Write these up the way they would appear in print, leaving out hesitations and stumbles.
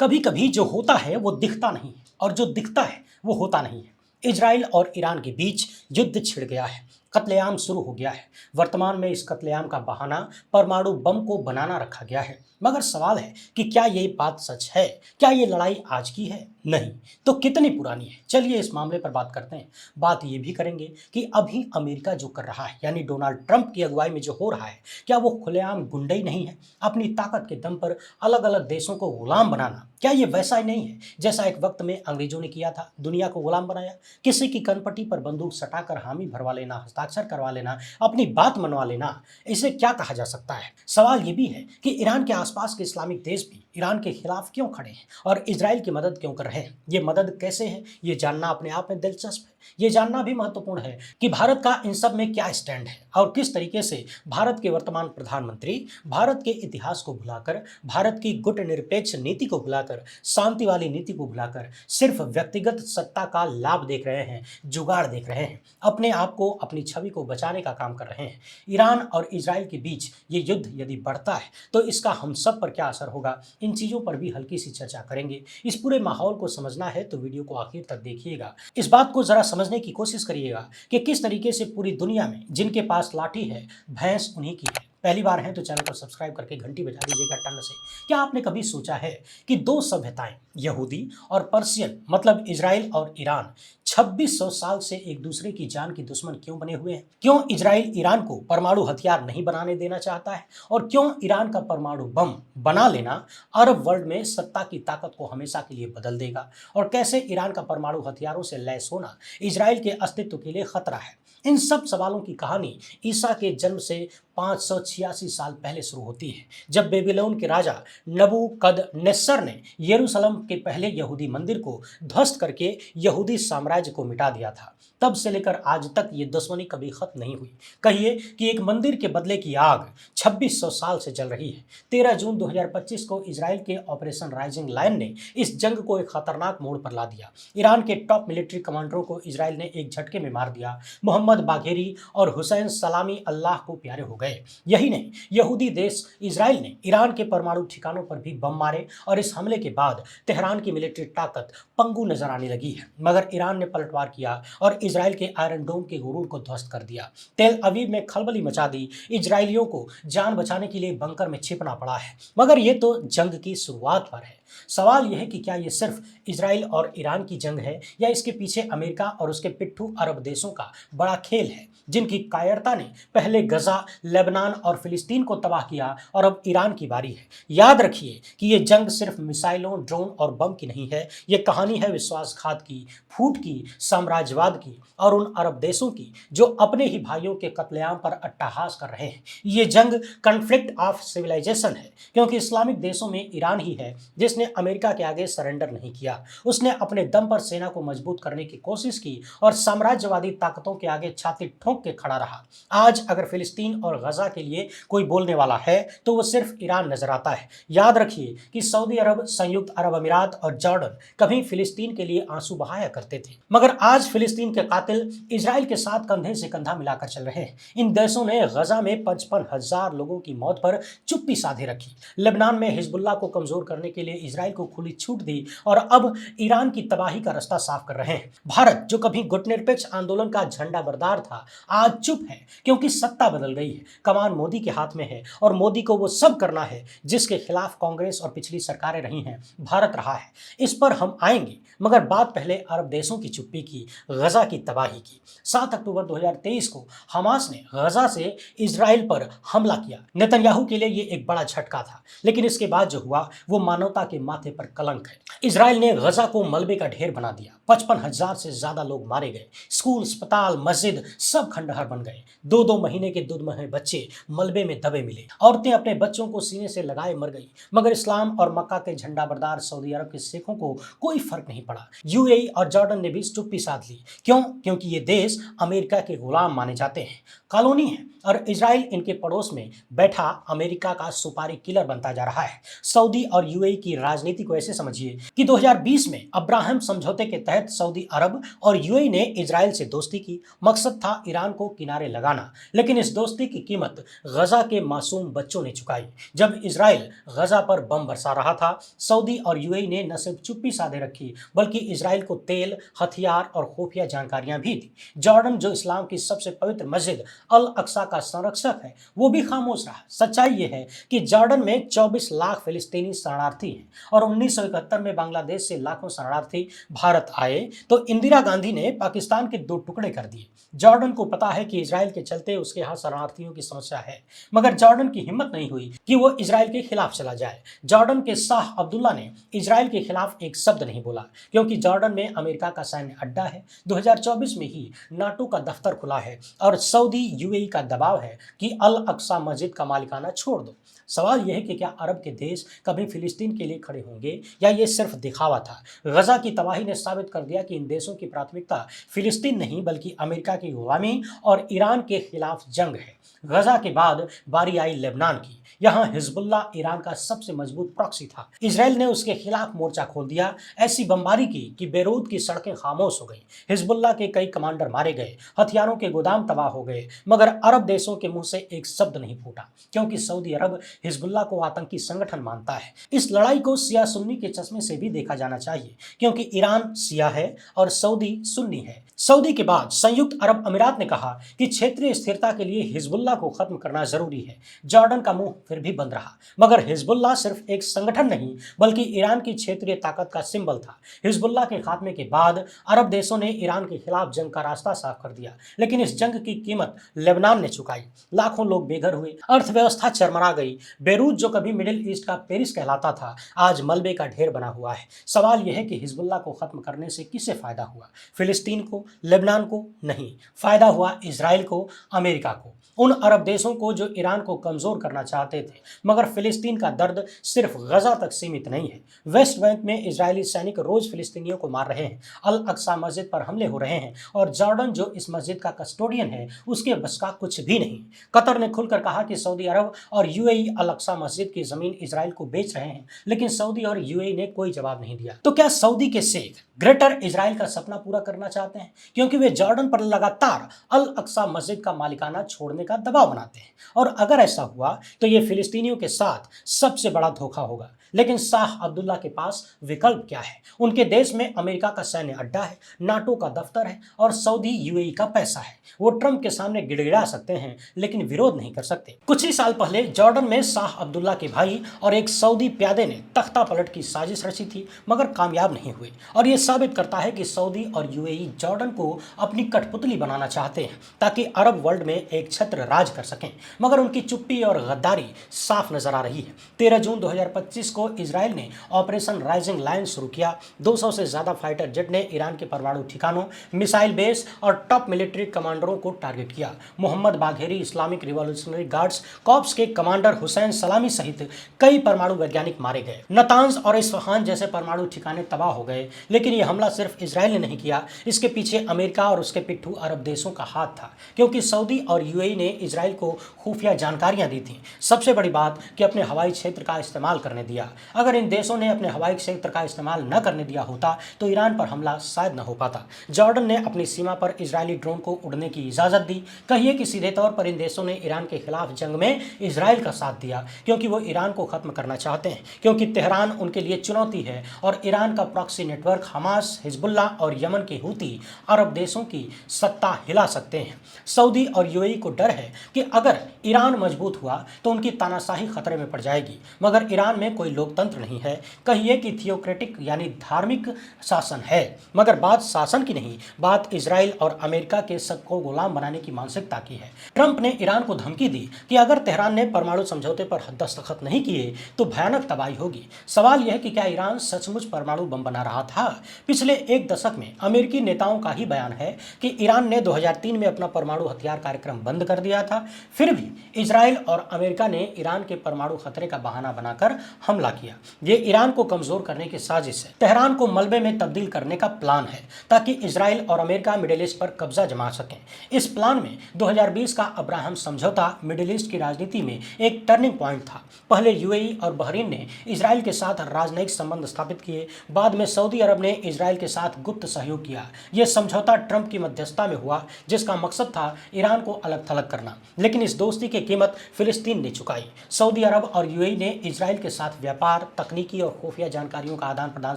कभी कभी जो होता है वो दिखता नहीं है और जो दिखता है वो होता नहीं है। इजराइल और ईरान के बीच युद्ध छिड़ गया है। कत्लेआम शुरू हो गया है। वर्तमान में इस कत्लेआम का बहाना परमाणु बम को बनाना रखा गया है। मगर सवाल है कि क्या ये बात सच है? क्या ये लड़ाई आज की है? नहीं तो कितनी पुरानी है? चलिए इस मामले पर बात करते हैं। बात ये भी करेंगे कि अभी अमेरिका जो कर रहा है, यानी डोनाल्ड ट्रंप की अगुवाई में जो हो रहा है, क्या वो खुलेआम गुंडई नहीं है? अपनी ताकत के दम पर अलग अलग देशों को गुलाम बनाना, क्या ये वैसा ही नहीं है जैसा एक वक्त में अंग्रेजों ने किया था? दुनिया को गुलाम बनाया, किसी की कनपट्टी पर बंदूक सटाकर हामी भरवा लेना, हस्ताक्षर करवा लेना, अपनी बात मनवा लेना, इसे क्या कहा जा सकता है? सवाल ये भी है कि ईरान के आसपास के इस्लामिक देश भी ईरान के खिलाफ क्यों खड़े हैं और इजराइल की मदद क्यों कर रहे हैं? ये मदद कैसे है, ये जानना अपने आप में दिलचस्प है। ये जानना भी महत्वपूर्ण है कि भारत का इन सब में क्या स्टैंड है और किस तरीके से भारत के वर्तमान प्रधानमंत्री भारत के इतिहास को भुलाकर, भारत की गुटनिरपेक्ष नीति को भुलाकर, शांति वाली नीति को भुलाकर सिर्फ व्यक्तिगत सत्ता का लाभ देख रहे हैं, जुगाड़ देख रहे हैं, अपने आप को, अपनी छवि को बचाने का काम कर रहे हैं। ईरान और इजराइल के बीच ये युद्ध यदि बढ़ता है तो इसका हम सब पर क्या असर होगा, इन चीजों पर भी हल्की सी चर्चा करेंगे। इस पूरे माहौल को समझना है तो वीडियो को आखिर तक देखिएगा। इस बात को जरा समझने की कोशिश करिएगा कि किस तरीके से पूरी दुनिया में जिनके पास लाठी है, भैंस उन्हीं की है। पहली बार है तो चैनल को सब्सक्राइब करके घंटी बजा दीजिएगा टन से। क्या आपने कभी सोचा है कि दो सभ्यताएं, यहूदी और पर्शियन, मतलब इजराइल और ईरान, 2600 साल से एक दूसरे की जान की दुश्मन क्यों बने हुए हैं? क्यों इजराइल ईरान को परमाणु हथियार नहीं बनाने देना चाहता है और क्यों ईरान का परमाणु बम बना लेना अरब वर्ल्ड में सत्ता की ताकत को हमेशा के लिए बदल देगा? और कैसे ईरान का परमाणु हथियारों से लैस होना इजराइल के अस्तित्व के लिए खतरा है? इन सब सवालों की कहानी ईसा के जन्म से 586 साल पहले शुरू होती है, जब बेबीलोन के राजा नबूकदनेस्सर ने यरूशलेम के पहले यहूदी मंदिर को ध्वस्त करके यहूदी साम्राज्य को मिटा दिया था। तब से लेकर आज तक ये दुश्मनी कभी खत्म नहीं हुई। कहिए कि एक मंदिर के बदले की आग 2600 साल से जल रही है। 13 जून 2025 को इजराइल के ऑपरेशन राइजिंग लायन ने इस जंग को एक खतरनाक मोड़ पर ला दिया। ईरान के टॉप मिलिट्री कमांडरों को इजराइल ने एक झटके में मार दिया। मोहम्मद बाघेरी और हुसैन सलामी अल्लाह को प्यारे हो गए। यही नहीं, यहूदी देश इजराइल ने ईरान के परमाणु ठिकानों पर भी बम मारे और इस हमले के बाद तेहरान की मिलिट्री ताकत पंगु नजर आने लगी है। मगर ईरान ने पलटवार किया और इजराइल के आयरन डोम के गुरूर को ध्वस्त कर दिया। तेल अवीव में खलबली मचा दी। इजरायलियों को जान बचाने के लिए बंकर में छिपना पड़ा है। मगर ये तो जंग की शुरुआत पर है। सवाल यह है कि क्या ये सिर्फ इजराइल और ईरान की जंग है या इसके पीछे अमेरिका और उसके पिट्ठू अरब देशों का बड़ा खेल है, जिनकी कायरता ने पहले गजा, लेबनान और फिलिस्तीन को तबाह किया और अब ईरान की बारी है। याद रखिए कि ये जंग सिर्फ मिसाइलों, ड्रोन और बम की नहीं है। ये कहानी है विश्वासघात की, फूट की, साम्राज्यवाद की और उन अरब देशों की जो अपने ही भाइयों के कत्लेआम पर अट्टहास कर रहे हैं। ये जंग कॉन्फ्लिक्ट ऑफ सिविलाइजेशन है, क्योंकि इस्लामिक देशों में ईरान ही है जिसने अमेरिका के आगे सरेंडर नहीं किया। उसने अपने दम पर सेना को मजबूत करने की कोशिश की और साम्राज्यवादी ताकतों के आगे छाती ठोक के खड़ा रहा। आज अगर फिलिस्तीन और गजा के लिए कोई बोलने वाला है तो वो सिर्फ ईरान नजर आता है। याद रखिए कि सऊदी अरब, संयुक्त अरब अमीरात और जॉर्डन कभी फिलिस्तीन के लिए आंसू बहाया करते थे, मगर आज फिलिस्तीन के कातिल इजराइल के साथ कंधे से कंधा मिलाकर चल रहे हैं। इन देशों ने गजा में 55,000 लोगों की मौत पर चुप्पी साधे रखी। लेबनान में हिजबुल्लाह को कमजोर करने के लिए इजराइल को खुली छूट दी और अब ईरान की तबाही का रास्ता साफ कर रहे हैं। भारत, जो कभी गुटनिरपेक्ष आंदोलन का झंडा बरदार था, आज चुप है, क्योंकि सत्ता बदल गई है। कमान मोदी के हाथ में है और मोदी को वो सब करना है जिसके खिलाफ कांग्रेस और पिछली सरकारें रही हैं, भारत रहा है। इस पर हम आएंगे, मगर बात पहले अरब देशों की चुप्पी की, गजा की तबाही की। 7 अक्टूबर 2023 को हमास ने गजा से इजराइल पर हमला किया। नेतन्याहू के लिए ये एक बड़ा झटका था, लेकिन इसके बाद जो हुआ वो मानवता के माथे पर कलंक है। इजराइल ने गजा को मलबे का ढेर बना दिया। 55,000 से ज्यादा लोग मारे गए। स्कूल, अस्पताल, मस्जिद सब खंडहर बन गए। 2-2 महीने के दूध में बच्चे मलबे में दबे मिले। औरतें अपने बच्चों को सीने से लगाए मर गई। मगर इस्लाम और मक्का के झंडा बरदार सऊदी अरब के सिखों को कोई फर्क नहीं पड़ा। यूएई और जॉर्डन ने भी चुप्पी साध ली। क्यों? क्योंकि ये देश अमेरिका के गुलाम माने जाते हैं, कॉलोनी है, और इजराइल इनके पड़ोस में बैठा अमेरिका का सुपारी किलर बनता जा रहा है। सऊदी और यूएई की राजनीति को ऐसे समझिए कि 2020 में अब्राहम समझौते के तहत सऊदी अरब और यूएई ने इजराइल से दोस्ती की। मकसद था ईरान को किनारे लगाना, लेकिन इस दोस्ती की कीमत गजा के मासूम बच्चों ने चुकाई। जब इजराइल गजा पर बम बरसा रहा था, सऊदी और यूएई ने न सिर्फ चुप्पी साधे रखी, बल्कि इजराइल को तेल, हथियार और खुफिया जानकारियां भी दी। जॉर्डन, जो इस्लाम की सबसे पवित्र मस्जिद अल अक्सा का संरक्षक है, वो भी खामोश रहा। सच्चाई ये है कि जॉर्डन में 24 लाख फिलिस्तीनी शरणार्थी हैं और 1971 में बांग्लादेश से लाखों शरणार्थी भारत आए तो इंदिरा गांधी ने पाकिस्तान के 2 टुकड़े कर दिए। जॉर्डन को पता है कि इजराइल के चलते उसके यहाँ शरणार्थियों की समस्या है, मगर जॉर्डन की हिम्मत नहीं हुई कि वो इजराइल के खिलाफ चला जाए। जॉर्डन के शाह अब्दुल्ला ने इजराइल के खिलाफ एक शब्द नहीं बोला, क्योंकि जॉर्डन में अमेरिका का सैन्य अड्डा है। 2024 में ही नाटो का दफ्तर खुला है और सऊदी यूएई का दबाव है कि अल अक्सा मस्जिद का मालिकाना छोड़ दो। सवाल यह है कि क्या अरब के देश कभी फिलिस्तीन के लिए खड़े होंगे या ये सिर्फ दिखावा था। गजा की तबाही ने साबित कर दिया कि इन देशों की प्राथमिकता फिलिस्तीन नहीं, बल्कि अमेरिका की गुलामी और ईरान के खिलाफ जंग है। गजा के बाद बारी आई लेबनान की। यहाँ हिजबुल्लाह ईरान का सबसे मजबूत प्रॉक्सी था। इजराइल ने उसके खिलाफ मोर्चा खोल दिया, ऐसी बमबारी की कि बेरूत की सड़कें खामोश हो गईं। हिजबुल्लाह के कई कमांडर मारे गए, हथियारों के गोदाम तबाह हो गए, मगर अरब देशों के मुंह से एक शब्द नहीं फूटा, क्योंकि सऊदी अरब हिजबुल्लाह को आतंकी संगठन मानता है। इस लड़ाई को शिया सुन्नी के चश्मे से भी देखा जाना चाहिए, क्योंकि ईरान शिया है और सऊदी सुन्नी है। सऊदी के बाद संयुक्त अरब अमीरात ने कहा कि क्षेत्रीय स्थिरता के लिए हिजबुल्लाह को खत्म करना जरूरी है। जॉर्डन का मुंह फिर भी बंद रहा, मगर हिजबुल्लाह सिर्फ एक संगठन नहीं, बल्कि ईरान की क्षेत्रीय ताकत का सिंबल था। हिजबुल्लाह के खात्मे के बाद अरब देशों ने ईरान के खिलाफ जंग का रास्ता साफ कर दिया, लेकिन इस जंग की कीमत लेबनान ने चुकाई। लाखों लोग बेघर हुए, अर्थव्यवस्था चरमरा गई। बेरूत, जो कभी मिडिल ईस्ट का पेरिस कहलाता था, आज मलबे का ढेर बना हुआ है। सवाल यह है कि हिजबुल्लाह को खत्म करने से किसे फायदा हुआ? फिलिस्तीन को, लेबनान को? नहीं, फायदा हुआ इजराइल को, अमेरिका को, उन अरब देशों को जो ईरान को कमजोर करना चाहते थे। मगर फिलिस्तीन का दर्द सिर्फ गजा तक सीमित नहीं है। वेस्ट बैंक में इजरायली सैनिक रोज फिलिस्तीनियों को मार रहे हैं, अल अक्सा मस्जिद पर हमले हो रहे हैं, और जॉर्डन, जो इस मस्जिद का कस्टोडियन है, उसके बस का कुछ भी नहीं। कतर ने खुलकर कहा कि सऊदी अरब और यूएई अल अक्सा मस्जिद की जमीन इजराइल को बेच रहे हैं, लेकिन सऊदी और यूएई ने कोई जवाब नहीं दिया। तो क्या सऊदी के शेख ग्रेटर इजराइल का सपना पूरा करना चाहते हैं? क्योंकि वे जॉर्डन पर लगातार अल अक्सा मस्जिद का मालिकाना छोड़ने का दबाव बनाते हैं, और अगर ऐसा हुआ तो ये फिलिस्तीनियों के साथ सबसे बड़ा धोखा होगा। लेकिन शाह अब्दुल्ला के पास विकल्प क्या है? उनके देश में अमेरिका का सैन्य अड्डा है, नाटो का दफ्तर है और सऊदी यूएई का पैसा है। वो ट्रंप के सामने गिड़गिड़ा सकते हैं, लेकिन विरोध नहीं कर सकते। कुछ ही साल पहले जॉर्डन में शाह अब्दुल्ला के भाई और एक सऊदी प्यादे ने तख्ता पलट की साजिश रची थी, मगर कामयाब नहीं हुए। और ये साबित करता है कि सऊदी और यूएई जॉर्डन को अपनी कठपुतली बनाना चाहते हैं, ताकि अरब वर्ल्ड में एक छत्र राज कर सकें। मगर उनकी चुप्पी और गद्दारी साफ नजर आ रही है। 13 जून 2025 को इजराइल ने ऑपरेशन राइजिंग लायन शुरू किया। 200 से ज्यादा फाइटर जेट ने ईरान के परमाणु ठिकानों, मिसाइल बेस और टॉप मिलिट्री कमांडरों को टारगेट किया। Mohammad Bagheri Islamic Revolutionary Guards Corps के कमांडर हुसैन सलामी सहित कई परमाणु वैज्ञानिक मारे गए। नतांज और इस्फहान जैसे परमाणु ठिकाने तबाह हो गए। लेकिन यह हमला सिर्फ इजराइल ने नहीं किया, इसके पीछे अमेरिका और उसके पिट्ठू अरब देशों का हाथ था, क्योंकि सऊदी और यूएई ने इजराइल को खुफिया जानकारियां दी थी। सबसे बड़ी बात कि अपने हवाई क्षेत्र का इस्तेमाल करने दिया। अगर इन देशों ने अपने हवाई क्षेत्र का इस्तेमाल न करने दिया होता तो ईरान पर हमला शायद न हो पाता। जॉर्डन ने अपनी सीमा पर इजरायली ड्रोन को उड़ने की इजाजत दी। कहिए कि सीधे तौर पर इन देशों ने ईरान के खिलाफ जंग में इजराइल का साथ दिया, क्योंकि वो ईरान को खत्म करना चाहते हैं, क्योंकि तेहरान उनके लिए चुनौती है और ईरान का प्रॉक्सी नेटवर्क हमास, हिजबुल्लाह और यमन के हूती अरब देशों की सत्ता हिला सकते हैं। सऊदी और यूएई को डर है कि अगर ईरान मजबूत हुआ तो उनकी तानाशाही खतरे में पड़ जाएगी। मगर ईरान में कोई लोकतंत्र नहीं है, कहिए कि थियोक्रेटिक यानी धार्मिक शासन है। मगर बात शासन की नहीं, बात इजराइल और अमेरिका के सबको गुलाम बनाने की मानसिकता की है। ट्रंप ने ईरान को धमकी दी कि अगर तेहरान ने परमाणु समझौते पर दस्तखत नहीं किए तो भयानक तबाही होगी। सवाल यह है कि क्या ईरान सचमुच परमाणु बम बना रहा था? पिछले एक दशक में अमेरिकी नेताओं का ही बयान है कि ईरान ने 2003 में अपना परमाणु हथियार कार्यक्रम बंद कर दिया था। फिर भी इजराइल और अमेरिका ने ईरान के परमाणु खतरे का बहाना बनाकर हमला किया। ये ईरान को कमजोर करने की साजिश है। तेहरान को मलबे में तब्दील करने का प्लान है ताकि इजराइल और अमेरिका मिडिल ईस्ट पर कब्जा जमा सकें। इस प्लान में 2020 का अब्राहम समझौता मिडिल ईस्ट की राजनीति में एक टर्निंग पॉइंट था। पहले यूएई और बहरीन ने इजराइल के साथ राजनयिक संबंध स्थापित किए, बाद में सऊदी अरब ने इजराइल के साथ गुप्त सहयोग किया। यह समझौता ट्रंप की मध्यस्थता में हुआ, जिसका मकसद था ईरान को अलग थलग करना, लेकिन इस दोस्ती की कीमत फिलिस्तीन ने चुकाई। सऊदी अरब और यूएई ने इजराइल के साथ व्यापार, तकनीकी और खुफिया जानकारियों का आदान प्रदान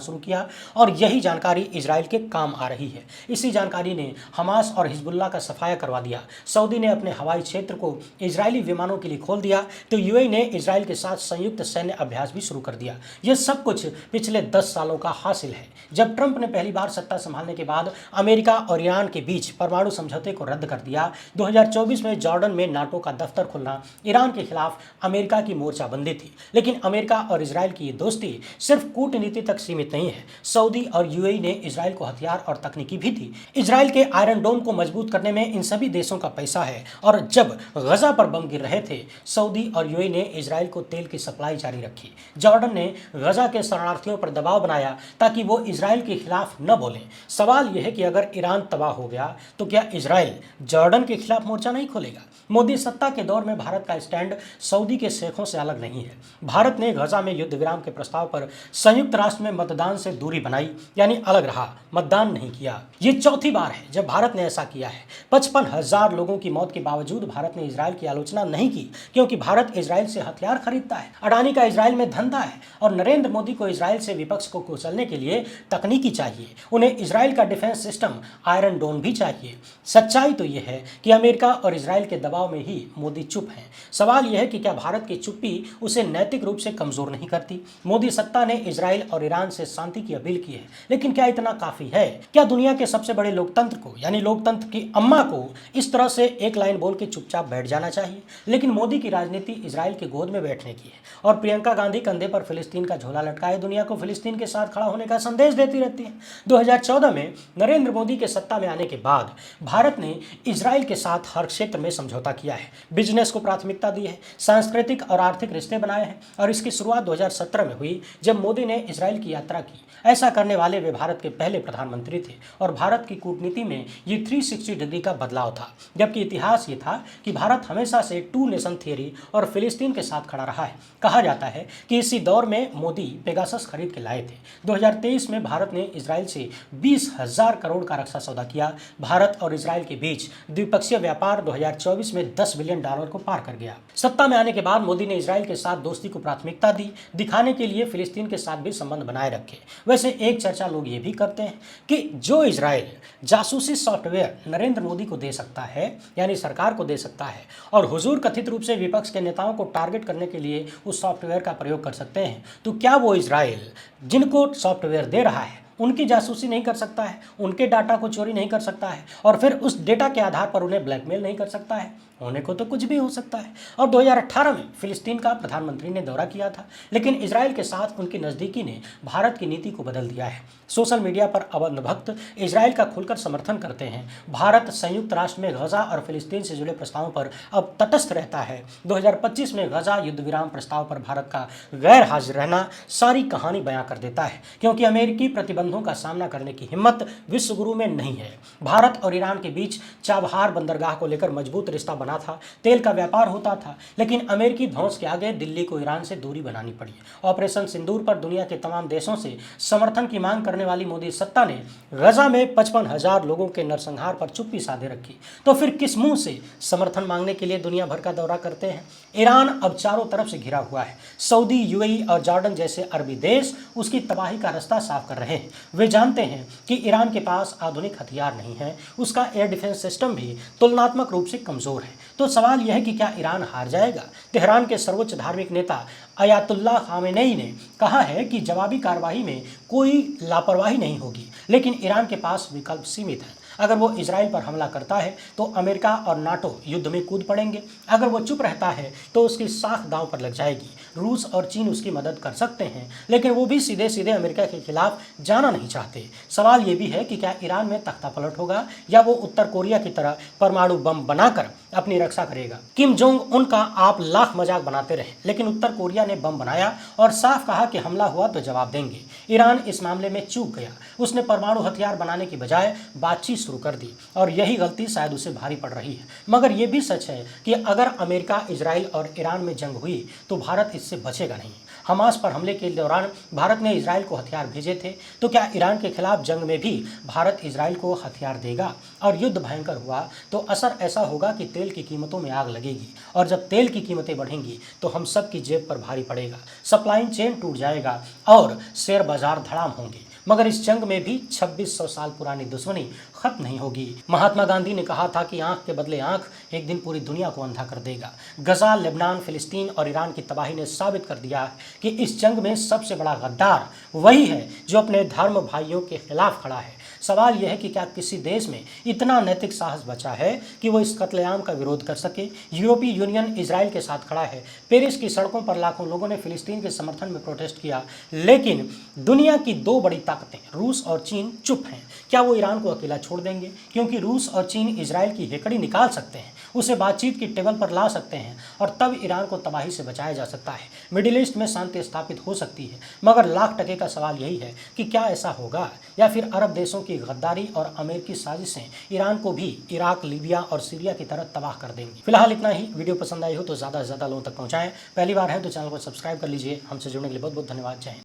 शुरू किया और यही जानकारी इजराइल के काम आ रही है। इसी जानकारी ने हमास और हिजबुल्लाह का सफाया करवा दिया। सऊदी ने अपने हवाई क्षेत्र को इजरायली विमानों के लिए खोल दिया तो यूएई ने इजराइल के साथ संयुक्त सैन्य अभ्यास भी शुरू कर दिया। यह सब कुछ पिछले 10 सालों का हासिल है। जब ट्रंप ने पहली बार सत्ता संभालने के बाद अमेरिका और ईरान के बीच परमाणु समझौते को रद्द कर दिया। 2024 में जॉर्डन में नाटो का दफ्तर खुलना ईरान के खिलाफ अमेरिका की मोर्चाबंदी थी। लेकिन अमेरिका और इजराइल की ये दोस्ती सिर्फ कूटनीति तक सीमित नहीं है। सऊदी और यूएई ने इजराइल को हथियार और तकनीकी भी दी। इजराइल के आयरन डोम को मजबूत करने में इन सभी देशों का पैसा है। और जब गजा पर बम गिर रहे थे, सऊदी और यूएई ने इजराइल को तेल की सप्लाई जारी रखी। जॉर्डन ने गजा के शरणार्थियों पर दबाव बनाया ताकि वो इजराइल के खिलाफ न बोलें। सवाल यह है कि अगर ईरान तबाह हो गया तो क्या इजराइल जॉर्डन के खिलाफ मोर्चा नहीं खोलेगा? मोदी सत्ता के दौर में भारत का स्टैंड सऊदी के शेखों से अलग नहीं है। भारत ने गजा में युद्ध विराम के प्रस्ताव पर संयुक्त राष्ट्र में मतदान से दूरी बनाई, यानी अलग रहा, मतदान नहीं किया। ये चौथी बार है जब भारत ने ऐसा किया है। 55,000 लोगों की मौत के बावजूद भारत ने इजराइल की आलोचना नहीं की, क्योंकि भारत इजराइल से हथियार खरीदता है। अडानी का इजराइल में धंधा है और नरेंद्र मोदी को इजराइल से विपक्ष को कुचलने के लिए तकनीकी चाहिए। उन्हें इजराइल का डिफेंस सिस्टम आयरन डोम भी चाहिए। सच्चाई तो यह है कि अमेरिका और इजराइल के दबाव में ही मोदी चुप हैं। सवाल यह है कि क्या भारत की चुप्पी उसे नैतिक रूप से कमजोर नहीं करती? मोदी सत्ता ने इजराइल और ईरान से शांति की अपील की है, लेकिन क्या इतना काफी है? क्या दुनिया के सबसे बड़े लोकतंत्र को, यानी लोकतंत्र की अम्मा को, इस तरह से एक लाइन बोल के चुपचाप बैठ जाना चाहिए? लेकिन मोदी की राजनीति इजराइल के गोद में बैठने की है और प्रियंका गांधी कंधे पर फिलिस्तीन का झोला लटकाए दुनिया को फिलिस्तीन के साथ खड़ा होने का संदेश देती रहती है। 2014 में नरेंद्र मोदी के सत्ता में आने के बाद भारत ने इजराइल के साथ हर क्षेत्र में समझौता किया है, बिजनेस को प्राथमिकता दी है, सांस्कृतिक और आर्थिक रिश्ते बनाए हैं और इसकी शुरुआत 2017 में हुई जब मोदी ने इजराइल की यात्रा की। ऐसा करने वाले वे भारत के पहले प्रधानमंत्री थे और भारत की कूटनीति में ये 360 डिग्री का बदलाव था। जबकि इतिहास ये था कि भारत हमेशा से टू नेशन थियरी और फिलिस्तीन के साथ खड़ा रहा है। कहा जाता है कि इसी दौर में मोदी पेगासस खरीद के लाए थे। 2023 में भारत ने इजराइल से 20,000 करोड़ का रक्षा सौदा किया। भारत और इजराइल के बीच द्विपक्षीय व्यापार 2024 में $10 बिलियन को पार कर गया। सत्ता में आने के बाद मोदी ने इजराइल के साथ दोस्ती को प्राथमिकता दी, दिखाने के लिए फिलिस्तीन के साथ भी संबंध बनाए रखे। वैसे एक चर्चा लोग ये भी करते हैं कि जो इजराइल जासूसी सॉफ्टवेयर नरेंद्र मोदी को दे सकता है, यानी सरकार को दे सकता है, और हुजूर कथित रूप से विपक्ष के नेताओं को टारगेट करने के लिए उस सॉफ्टवेयर का प्रयोग कर सकते हैं, तो क्या वो इजराइल जिनको सॉफ्टवेयर दे रहा है उनकी जासूसी नहीं कर सकता है, उनके डाटा को चोरी नहीं कर सकता है और फिर उस डेटा के आधार पर उन्हें ब्लैकमेल नहीं कर सकता है? होने को तो कुछ भी हो सकता है। और 2018 में फिलिस्तीन का प्रधानमंत्री ने दौरा किया था, लेकिन इजराइल के साथ उनकी नज़दीकी ने भारत की नीति को बदल दिया है। सोशल मीडिया पर अवध भक्त इजराइल का खुलकर समर्थन करते हैं। भारत संयुक्त राष्ट्र में गजा और फिलिस्तीन से जुड़े प्रस्तावों पर अब तटस्थ रहता है। 2025 में गजा युद्ध विराम प्रस्ताव पर भारत का गैर हाजिर रहना सारी कहानी बयां कर देता है, क्योंकि अमेरिकी प्रतिबंधों का सामना करने की हिम्मत विश्वगुरु में नहीं है। भारत और ईरान के बीच चाबहार बंदरगाह को लेकर मजबूत रिश्ता बना था, तेल का व्यापार होता था, लेकिन अमेरिकी धौंस के आगे दिल्ली को ईरान से दूरी बनानी पड़ी। ऑपरेशन सिंदूर पर दुनिया के तमाम देशों से समर्थन की मांग करने वाली मोदी सत्ता ने गजा में 55,000 लोगों के नरसंहार पर चुप्पी साधे रखी। तो फिर किस मुंह से समर्थन मांगने के लिए दुनिया भर का दौरा करते हैं? ईरान अब चारों तरफ से घिरा हुआ है। सऊदी, यूएई और जॉर्डन जैसे अरबी देश उसकी तबाही का रास्ता साफ कर रहे हैं। वे जानते हैं कि ईरान के पास आधुनिक हथियार नहीं है, उसका एयर डिफेंस सिस्टम भी तुलनात्मक रूप से कमजोर है। तो सवाल यह है कि क्या ईरान हार जाएगा? तेहरान के सर्वोच्च धार्मिक नेता अयातुल्लाह खामेनेई ने कहा है कि जवाबी कार्रवाई में कोई लापरवाही नहीं होगी, लेकिन ईरान के पास विकल्प सीमित है। अगर वो इजराइल पर हमला करता है तो अमेरिका और नाटो युद्ध में कूद पड़ेंगे। अगर वो चुप रहता है तो उसकी साख दांव पर लग जाएगी। रूस और चीन उसकी मदद कर सकते हैं, लेकिन वो भी सीधे सीधे अमेरिका के खिलाफ जाना नहीं चाहते। सवाल ये भी है कि क्या ईरान में तख्ता पलट होगा या वो उत्तर कोरिया की तरह परमाणु बम बनाकर अपनी रक्षा करेगा। किम जोंग उन का आप लाख मजाक बनाते रहे, लेकिन उत्तर कोरिया ने बम बनाया और साफ कहा कि हमला हुआ तो जवाब देंगे। ईरान इस मामले में चूक गया। उसने परमाणु हथियार बनाने की बजाय बातचीत शुरू कर दी और यही गलती शायद उसे भारी पड़ रही है। मगर यह भी सच है कि अगर अमेरिका, इजराइल और ईरान में जंग हुई तो भारत इससे बचेगा नहीं। हमास पर हमले के दौरान भारत ने इजराइल को हथियार भेजे थे, तो क्या ईरान के खिलाफ जंग में भी भारत इजराइल को हथियार देगा और युद्ध भयंकर हुआ तो असर ऐसा होगा कि तेल की कीमतों में आग लगेगी, और जब तेल की कीमतें बढ़ेंगी तो हम सब की जेब पर भारी पड़ेगा। सप्लाई चेन टूट जाएगा और शेयर बाजार धड़ाम होंगे। मगर इस जंग में भी 2600 साल पुरानी दुश्मनी खत्म नहीं होगी। महात्मा गांधी ने कहा था कि आंख के बदले आंख एक दिन पूरी दुनिया को अंधा कर देगा। गजा, लेबनान, फिलिस्तीन और ईरान की तबाही ने साबित कर दिया है कि इस जंग में सबसे बड़ा गद्दार वही है जो अपने धर्म भाइयों के खिलाफ खड़ा है। सवाल यह है कि क्या किसी देश में इतना नैतिक साहस बचा है कि वो इस कत्लेआम का विरोध कर सके। यूरोपीय यूनियन इजराइल के साथ खड़ा है। पेरिस की सड़कों पर लाखों लोगों ने फिलिस्तीन के समर्थन में प्रोटेस्ट किया, लेकिन दुनिया की दो बड़ी ताकतें रूस और चीन चुप हैं। क्या वो ईरान को अकेला छोड़ देंगे? क्योंकि रूस और चीन इजराइल की हेकड़ी निकाल सकते हैं, उसे बातचीत की टेबल पर ला सकते हैं और तब ईरान को तबाही से बचाया जा सकता है। मिडिल ईस्ट में शांति स्थापित हो सकती है। मगर लाख टके का सवाल यही है कि क्या ऐसा होगा, या फिर अरब देशों की गद्दारी और अमेरिकी साजिशें ईरान को भी इराक, लीबिया और सीरिया की तरह तबाह कर देंगी। फिलहाल इतना ही। वीडियो पसंद आई हो तो ज़्यादा से ज़्यादा लोगों तक पहुँचाएं। पहली बार है तो चैनल को सब्सक्राइब कर लीजिए। हमसे जुड़ने के लिए बहुत बहुत धन्यवाद। जय हिंद।